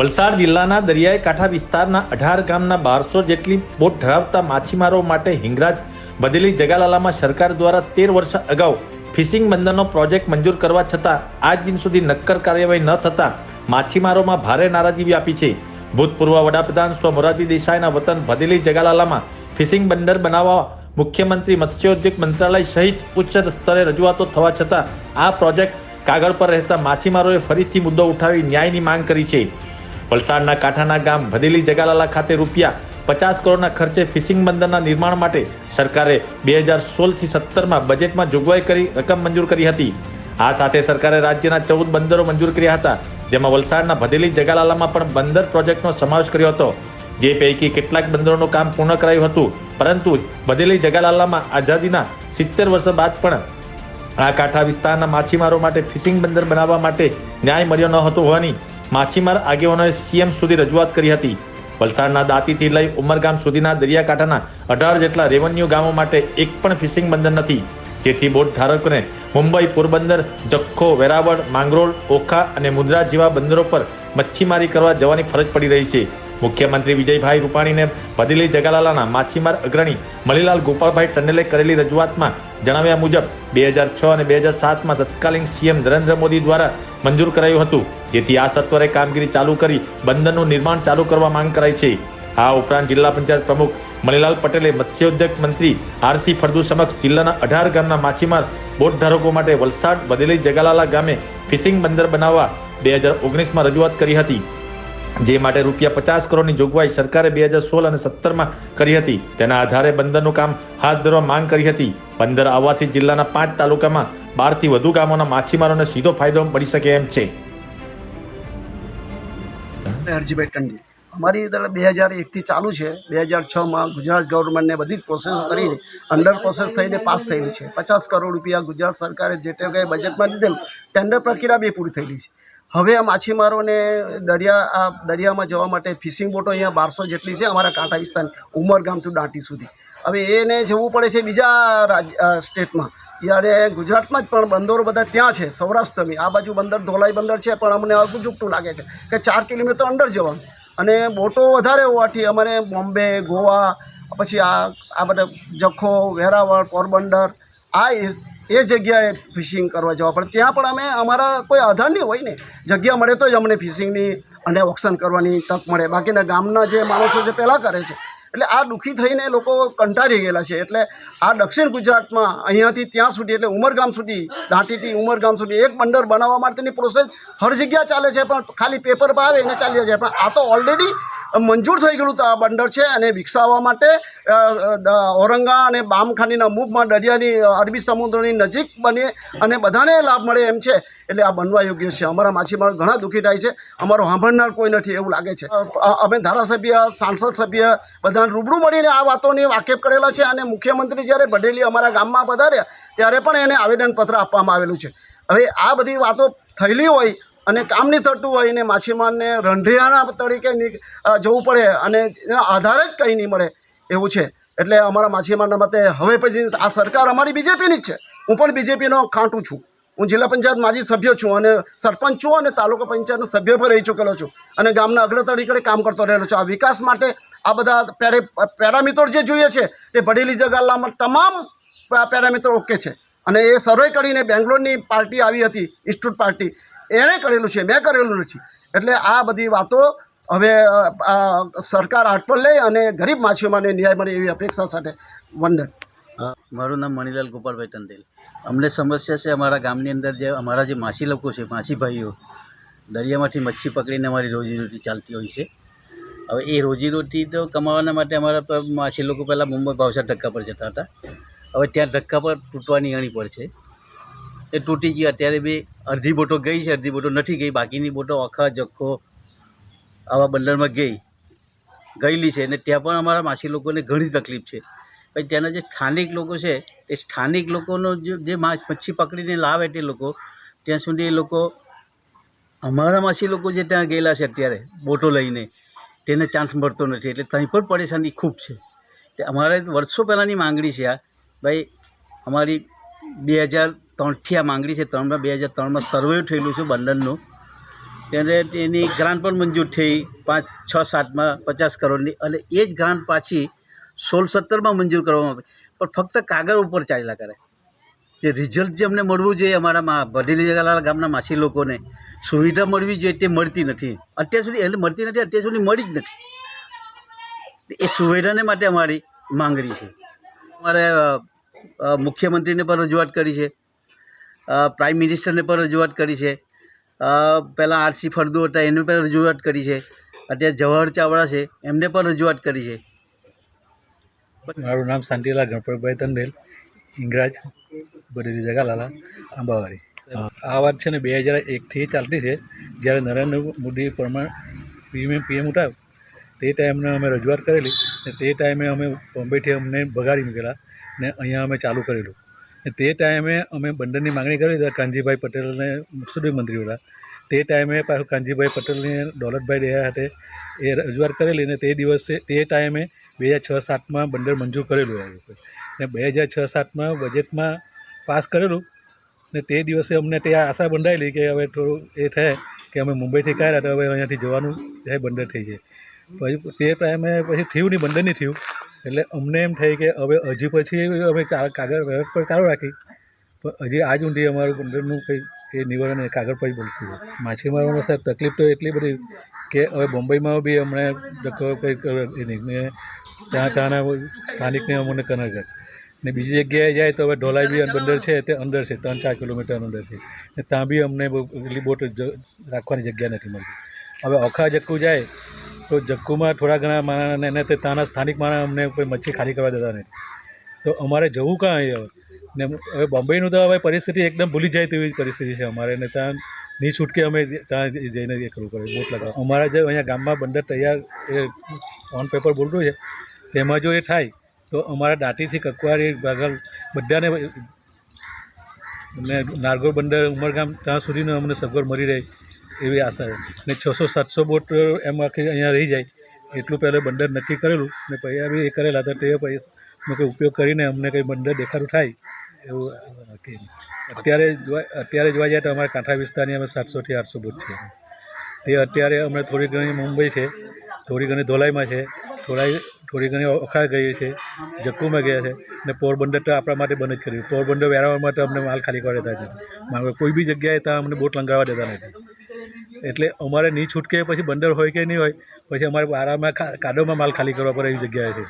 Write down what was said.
વલસાડ જિલ્લાના દરિયાઈ કાંઠા વિસ્તારના 18 ગામના 1200 જેટલી બોટ ધરાવતા માછીમારો માટે હિંગરાજ બદેલી જગાલાલામાં સરકાર દ્વારા 13 વર્ષ અગાઉ ફિશિંગ બંદરનો પ્રોજેક્ટ મંજૂર કરવા છતાં આજ દિન સુધી નક્કર કાર્યવાહી ન થતાં માછીમારોમાં ભારે નારાજગી વ્યાપી છે। ભૂતપૂર્વ વડાપ્રધાન સ્વ મોરારજી દેસાઈના વતન બદેલી જગાલાલામાં ફિશિંગ બંદર બનાવવા મુખ્યમંત્રી મત્સ્યોદ્યોગ મંત્રાલય સહિત ઉચ્ચ સ્તરે રજૂઆતો થવા છતાં આ પ્રોજેક્ટ કાગળ પર રહેતા માછીમારોએ ફરીથી મુદ્દો ઉઠાવી ન્યાયની માંગ કરી છે। વલસાડના કાંઠાના ગામ ભદેલી જગાલાલા ખાતે રૂપિયા 50 કરોડના ખર્ચે ફિશિંગ બંદરના નિર્માણ માટે સરકારે 2016થી 17માં બજેટમાં જોગવાઈ કરી રકમ મંજૂર કરી હતી। આ સાથે સરકારે રાજ્યના 14 બંદરો મંજૂર કર્યા હતા, જેમાં વલસાડના ભદેલી જગાલાલામાં પણ બંદર પ્રોજેક્ટનો સમાવેશ કર્યો હતો, જે પૈકી કેટલાક બંદરોનું કામ પૂર્ણ કરાયું હતું, પરંતુ ભદેલી જગાલાલામાં આઝાદીના 70 વર્ષ બાદ પણ આ કાંઠા વિસ્તારના માછીમારો માટે ફિશિંગ બંદર બનાવવા માટે ન્યાય મળ્યો ન હતો હોવાની માછીમાર આગેવાનોએ સીએમ સુધી રજૂઆત કરી હતી। વલસાડના દાંતીથી લઈ ઉમરગામ સુધીના દરિયાકાંઠાના 18 જેટલા રેવન્યુ ગામો માટે એક પણ ફિશિંગ બંદર નથી, જેથી બોટ ધારકોને મુંબઈ, પોરબંદર, જખો, વેરાવળ, માંગરોળ, ઓખા અને મુન્દ્રા જેવા બંદરો પર મચ્છીમારી કરવા જવાની ફરજ પડી રહી છે। મુખ્યમંત્રી વિજયભાઈ રૂપાણીને બદેલી જગાલાલાના માછીમાર અગ્રણી મણિલાલ ગોપાલભાઈ ટંડેલે કરેલી રજૂઆતમાં જણાવ્યા મુજબ 2006 અને 2007માં તત્કાલીન સીએમ નરેન્દ્ર મોદી દ્વારા મંજૂર કરાયું હતું, જેથી આ સત્વરે કામગીરી ચાલુ કરી બંદરનું નિર્માણ ચાલુ કરવા માંગ કરાઈ છે। આ ઉપરાંત જિલ્લા પંચાયત પ્રમુખ મણિલાલ પટેલે મત્સ્યોદ્યોગ મંત્રી આરસી ફળદુ સમક્ષ જિલ્લાના 18 ગામના માછીમાર બોટ ધારકો માટે વલસાડ બદેલી જગાલાલા ગામે ફિશિંગ બંદર બનાવવા 2019માં રજૂઆત કરી હતી, જે માટે રૂપિયા 50 કરોડની જોગવાઈ સરકારે 2016 અને 17માં કરી હતી। તેના આધારે બંદરનું કામ હાથ ધરવા માંગ કરી હતી। બંદર આવવાથી જિલ્લાના 5 તાલુકામાં 12થી વધુ ગામોના માછીમારોને સીધો ફાયદો મળી શકે એમ છે। હરજીભાઈ ટંડેલ અમારી 2001થી ચાલુ છે। 2006માં ગુજરાત ગવર્મેન્ટને બધી જ પ્રોસેસ કરીને અંડર પ્રોસેસ થઈને પાસ થયેલી છે। 50 કરોડ રૂપિયા ગુજરાત સરકારે જે તે કંઈ બજેટમાં લીધેલું, ટેન્ડર પ્રક્રિયા બી પૂરી થયેલી છે। હવે આ માછીમારોને દરિયામાં જવા માટે ફિશિંગ બોટો અહીંયા 1200 જેટલી છે અમારા કાંઠા વિસ્તારની, ઉમરગામથી દાંતી સુધી। હવે એને જવું પડે છે બીજા સ્ટેટમાં, યારે ગુજરાતમાં જ પણ બંદરો બધા ત્યાં છે, સૌરાષ્ટ્રની આ બાજુ બંદર ધોલાઈ બંદર છે, પણ અમને અગું ચૂકટું લાગે છે કે 4 કિલોમીટર અંડર જવાનું, અને બોટો વધારે હોવાથી અમારે બોમ્બે, ગોવા, પછી આ બધા જખો, વેરાવળ, પોરબંદર એ જગ્યાએ ફિશિંગ કરવા જવા પડે। ત્યાં પણ અમે અમારા કોઈ આધાર નહીં હોય ને, જગ્યા મળે તો જ અમને ફિશિંગની અને ઓક્શન કરવાની તક મળે, બાકીના ગામના જે માણસો જે પહેલાં કરે છે, એટલે આ દુઃખી થઈને લોકો કંટાળી ગયેલા છે। એટલે આ દક્ષિણ ગુજરાતમાં અહીંયાથી ત્યાં સુધી, એટલે ઉમરગામ સુધી, દાંતીથી ઉમરગામ સુધી એક બંદર બનાવવા માટેની પ્રોસેસ હર જગ્યા ચાલે છે, પણ ખાલી પેપર પર આવે એને ચાલી જાય, પણ આ તો ઓલરેડી મંજૂર થઈ ગયેલું તો આ બંદર છે, અને વિકસાવવા માટે ઔરંગા અને બામખાનીના મુખમાં દરિયાની અરબી સમુદ્રની નજીક બને અને બધાને લાભ મળે એમ છે, એટલે આ બનવા યોગ્ય છે। અમારા માછીમારો ઘણા દુઃખી થાય છે, અમારો સાંભળનાર કોઈ નથી એવું લાગે છે। અમે ધારાસભ્ય, સાંસદ સભ્ય બધાને રૂબરૂ મળીને આ વાતોને વાકેફ કરેલા છે, અને મુખ્યમંત્રી જ્યારે બડેલી અમારા ગામમાં પધાર્યા ત્યારે પણ એને આવેદનપત્ર આપવામાં આવેલું છે। હવે આ બધી વાતો થયેલી હોય અને કામ નહીં થતું હોય ને માછીમારને રંઢિયાના તરીકે જવું પડે અને એના આધારે જ કંઈ નહીં મળે એવું છે। એટલે અમારા માછીમારના મતે હવે પછી આ સરકાર અમારી બીજેપીની જ છે। હું પણ બીજેપીનો ખાંટું છું, હું જિલ્લા પંચાયત માજી સભ્ય છું, અને સરપંચ છું, અને તાલુકા પંચાયતનો સભ્ય પણ રહી ચૂકેલો છું, અને ગામના અગ્ર તરીકે કામ કરતો રહેલો છું। આ વિકાસ માટે આ બધા પેરામીટર જે જોઈએ છે એ બડેલી જગાલામાં તમામ પેરામીટર ઓકે છે, અને એ સર્વે કરીને બેંગ્લોરની પાર્ટી આવી હતી, ઇન્સ્ટિટ્યૂટ પાર્ટી, એણે કરેલું છે, મેં કરેલું નથી। એટલે આ બધી વાતો હવે સરકાર હાથ પર લે અને ગરીબ માછીમારને ન્યાય મળે એવી અપેક્ષા સાથે વંદન। મારું નામ મણિલાલ ગોપાલભાઈ ટંડેલ। અમને સમસ્યા છે અમારા ગામની અંદર જે અમારા જે માછી લોકો છે, માછી ભાઈઓ દરિયામાંથી મચ્છી પકડીને અમારી રોજીરોટી ચાલતી હોય છે। હવે એ રોજીરોટી તો કમાવાના માટે અમારા માછી લોકો પહેલાં મુંબઈ ભાવસાર ધક્કા પર જતા હતા, હવે ત્યાં ધક્કા પર તૂટવાની ઘણી પડશે, એ તૂટી ગઈ। અત્યારે બી અડધી બોટો ગઈ છે, અડધી બોટો નથી ગઈ, બાકીની બોટો ઓખા, જખો આવા બંદરમાં ગયેલી છે, અને ત્યાં પણ અમારા માછી લોકોને ઘણી તકલીફ છે। પછી ત્યાંના જે સ્થાનિક લોકો છે એ સ્થાનિક લોકોનો જે મચ્છી પકડીને લાવે તે લોકો ત્યાં સુધી એ લોકો અમારા માછી લોકો જે ત્યાં ગયેલા છે અત્યારે બોટો લઈને તેને ચાન્સ મળતો નથી, એટલે ત્યાં પણ પરેશાની ખૂબ છે। તે અમારે વર્ષો પહેલાંની માંગણી છે આ ભાઈ, અમારી 2003થી આ માંગણી છે। 2003માં સર્વે થયેલું છે બંદરનું, ત્યારે એની ગ્રાન્ટ પણ મંજૂર થઈ 5-6-7માં 50 કરોડની, અને એ જ ગ્રાન્ટ પાછી 16-17માં મંજૂર કરવામાં આવી, પણ ફક્ત કાગળ ઉપર ચાલ્યા કરે. જે રિઝલ્ટ જે અમને મળવું જોઈએ અમારા બઢેલી જગાલાલા ગામના માછી લોકોને સુવિધા મળવી જોઈએ તે મળતી નથી અત્યાર સુધી. એટલે મળતી નથી, અત્યાર સુધી મળી જ નથી. એ સુવિધાને માટે અમારી માંગણી છે. અમારે મુખ્યમંત્રીને પણ રજૂઆત કરી છે, પ્રાઇમ મિનિસ્ટરને પણ રજૂઆત કરી છે, પહેલાં આરસી ફળદુ હતા એને પણ રજૂઆત કરી છે, અત્યારે જવાહર ચાવડા છે એમને પણ રજૂઆત કરી છે. મારું નામ શાંતિલાલ ગણપતભાઈ તંડેલ, હિંગરાજ, બઢેલી જગાલાલા, આંબાવાડી. આ વાત છે ને 2001થી ચાલતી છે. જ્યારે નરેન્દ્ર મોદી પીએમ ઉઠાવ તે ટાઈમને અમે રજૂઆત કરેલી ને તે ટાઈમે અમે બોમ્બેથી અમને ભગાડી મૂકેલા ને અહીંયા અમે ચાલુ કરેલું. ને તે ટાઈમે અમે બંદરની માગણી કરી હતી. કાનજીભાઈ પટેલને મુખ્ય મંત્રી હતા તે ટાઈમે પાછું કાનજીભાઈ પટેલને દોલતભાઈ દયા સાથે એ રજૂઆત કરેલી ને તે દિવસે તે ટાઈમે 2006-07માં બંદર મંજૂર કરેલું આવ્યું ને 2006-07માં બજેટમાં પાસ કરેલું ને તે દિવસે અમને તે આશા બંધાયેલી કે હવે થોડું એ થાય કે અમે મુંબઈથી કાઢ્યા તો હવે અહીંયાથી જવાનું બંદર થઈ જાય. પછી તે ટાઈમે પછી થયું નહીં, બંદર નહીં થયું. એટલે અમને એમ થાય કે હવે હજી પછી અમે કાગળ પર ચાલુ રાખી, પણ હજી આજ ઊંધી અમારું બંદરનું કંઈ એ નિવારણ કાગળ પર જ બોલતું હોય. માછીમારોને સાહેબ તકલીફ તો એટલી બધી કે હવે બોમ્બેમાં બી અમને કંઈક ને ત્યાંના સ્થાનિકને અમને કનર ને બીજી જગ્યાએ જાય તો હવે ઢોલાઈ બી બંદર છે તે અંદર છે, 3-4 કિલોમીટર અંદર છે ને ત્યાં બી અમને એટલી બોટ રાખવાની જગ્યા નથી મળતી. હવે ઓખા જક્કુ જાય તો જક્કુમાં થોડા ઘણા માણસને એને તે ત્યાંના સ્થાનિક માણસ અમને કોઈ મચ્છી ખાલી કરવા દેતા નથી. તો અમારે જવું કાં અહીં હવે ને હવે બોમ્બેનું તો હવે પરિસ્થિતિ એકદમ ભૂલી જાય તેવી પરિસ્થિતિ છે અમારે, ને ત્યાં નહીં છૂટકે અમે ત્યાં જઈને એ કરવું પડે, બોટ લગાવવા. અમારા જે અહીંયા ગામમાં બંદર તૈયાર એ ઓન પેપર બોલતું છે તેમાં જો એ થાય તો અમારા દાંતીથી કકવારી બાગલ બધાને નારગોલ બંદર ઉમરગામ ત્યાં સુધીનો અમને સગવડ મળી રહે એવી આશા છે. ને 600-700 બોટ એમ આખી અહીંયા રહી જાય એટલું પહેલાં બંદર નક્કી કરેલું ને પૈસા બી એ કરેલા હતા. તે પૈસાનો કંઈ ઉપયોગ કરીને અમને કંઈ બંદર દેખાડું થાય એવું નક્કી. અત્યારે જોવા જાય તો અમારા કાંઠા વિસ્તારની અમે 700થી 800 બોટ છે. તે અત્યારે અમે થોડી ઘણી મુંબઈ છે, થોડી ઘણી ધોલાઈમાં છે, થોડી ઘણી ઓખા ગઈ છે, જક્કુમાં ગયા છે ને પોરબંદર તો આપણા માટે બંધ જ કર્યું. પોરબંદર વેરાવળ માટે અમને માલ ખાલી કરવા દેતા નથી, કોઈ બી જગ્યાએ ત્યાં અમને બોટ લંગાવવા દેતા નથી. એટલે અમારે નહીં છૂટકે પછી બંદર હોય કે નહીં હોય પછી અમારે આરામમાં કાદવમાં માલ ખાલી કરવા પડે એવી જગ્યાએ છે.